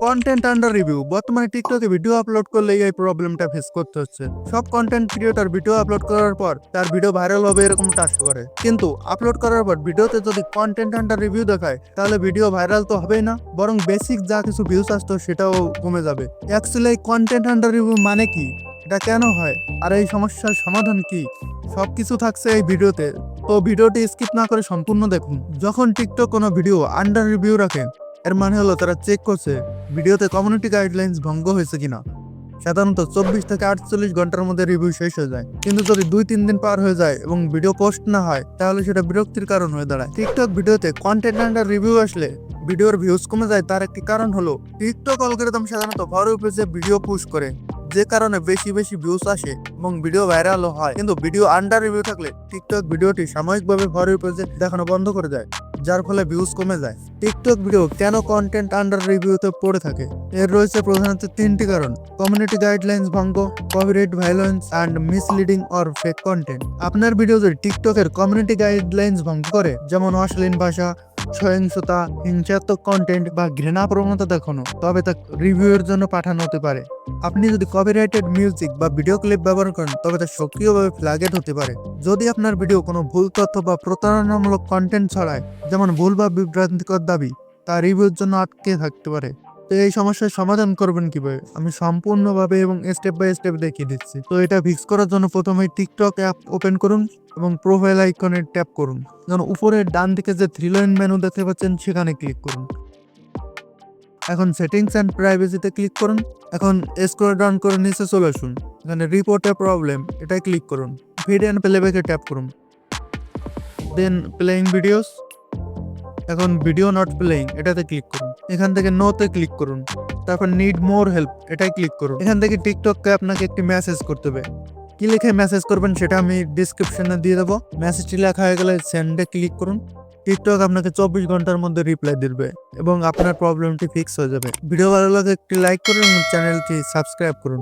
Content under review বর্তমানে টিকটকে video upload করলে এই প্রবলেমটা ফেস করতে হচ্ছে। সব কন্টেন্ট ক্রিয়েটর ভিডিও আপলোড করার পর তার ভিডিও ভাইরাল হবে এরকম টাস্ক করে, কিন্তু আপলোড করার পর ভিডিওতে যদি কন্টেন্ট আন্ডার রিভিউ দেখায় তাহলে ভিডিও ভাইরাল তো হবেই না, বরং বেসিক যা কিছু ভিউজ আসতো সেটাও কমে যাবে। অ্যাকচুয়ালি এই কন্টেন্ট আন্ডার রিভিউ মানে কি, এটা কেন হয়, আর এই সমস্যার সমাধান কি, সবকিছু থাকছে এই ভিডিওতে। তো ভিডিওটি স্কিপ না করে সম্পূর্ণ দেখুন। যখন টিকটক কোনো ভিডিও আন্ডার রিভিউ রাখে এর মানে হলো তারা চেক করছে ভিডিওতে কমিউনিটি গাইডলাইন্স ভঙ্গ হয়েছে কিনা। সাধারণত 24 থেকে 48 ঘন্টার মধ্যে রিভিউ শেষ হয়ে যায়, কিন্তু যদি 2-3 দিন পার হয়ে যায় এবং ভিডিও পোস্ট না হয় তাহলে সেটা বিরক্তির কারণ হয়ে দাঁড়ায়। টিকটক ভিডিওতে কন্টেন্ট আন্ডার রিভিউ আসলে ভিডিওর ভিউজ কমে যায়, তার একটি কারণ হলো টিকটক অ্যালগরিদম সাধারণত ফর ইউ পেজে ভিডিও পুশ করে, যে কারণে বেশি বেশি ভিউজ আসে এবং ভিডিও ভাইরালও হয়। কিন্তু ভিডিও আন্ডার রিভিউ থাকলে টিকটক ভিডিওটি সাময়িকভাবে ফর ইউ পেজে দেখানো বন্ধ করে দেয়, যার ফলে ভিউজ কমে যায়। টিকটক ভিডিও কেন কন্টেন্ট আন্ডার রিভিউতে পড়ে থাকে, এর রয়েছে প্রধানত 3টি কারণ: কমিউনিটি গাইডলাইন্স ভঙ্গ, copyright violence and misleading or fake content. আপনার ভিডিও যদি টিকটকের কমিউনিটি গাইডলাইন্স ভঙ্গ করে, যেমন অশ্লীল ভাষা, সহিংসতা, হিংসাত্মক কন্টেন্ট বা ঘৃণা প্রবণতা দেখানো, তবে তা রিভিউয়ের জন্য পাঠানো হতে পারে। আপনি যদি কপিরাইটেড মিউজিক বা ভিডিও ক্লিপ ব্যবহার করেন তবে তা সক্রিয়ভাবে ফ্ল্যাগেড হতে পারে। যদি আপনার ভিডিও কোনো ভুল তথ্য বা প্রতারণামূলক কন্টেন্ট ছড়ায়, যেমন ভুল বা বিভ্রান্তিকর দাবি, তা রিভিউর জন্য আটকে থাকতে পারে। তো এই সমস্যার সমাধান করবেন কিভাবে আমি সম্পূর্ণভাবে এবং স্টেপ বাই স্টেপ দেখিয়ে দিচ্ছি। তো এটা ফিক্স করার জন্য প্রথমে টিকটক অ্যাপ ওপেন করুন এবং প্রোফাইল আইকনে ট্যাপ করুন। যেমন উপরের ডান দিকে যে 3 লাইন মেনু দেখতে পাচ্ছেন সেখানে ক্লিক করুন। এখন সেটিংস অ্যান্ড প্রাইভেসিতে ক্লিক করুন। এখন স্ক্রল ডাউন করে নিচে চলে আসুন, এখানে রিপোর্ট এ প্রবলেম এটাই ক্লিক করুন। ভিডিও অ্যান্ড প্লেব্যাকে ট্যাপ করুন, দেন প্লেইং ভিডিওস। এখন ভিডিও নট প্লেইং এটাতে ক্লিক করুন, এখান থেকে নোতে ক্লিক করুন, তারপর নিড মোর হেল্প এটাই ক্লিক করুন। এখান থেকে টিকটককে আপনাকে একটি মেসেজ করতে হবে, কি লিখে মেসেজ করবেন সেটা আমি ডিসক্রিপশনে দিয়ে দেবো। মেসেজটি লেখা হয়ে গেলে সেন্ডে ক্লিক করুন। টিকটক আপনাকে 24 ঘন্টার মধ্যে রিপ্লাই দিবে এবং আপনার প্রবলেমটি ফিক্স হয়ে যাবে। ভিডিও ভালো লাগে একটি লাইক করুন এবং চ্যানেলটি সাবস্ক্রাইব করুন।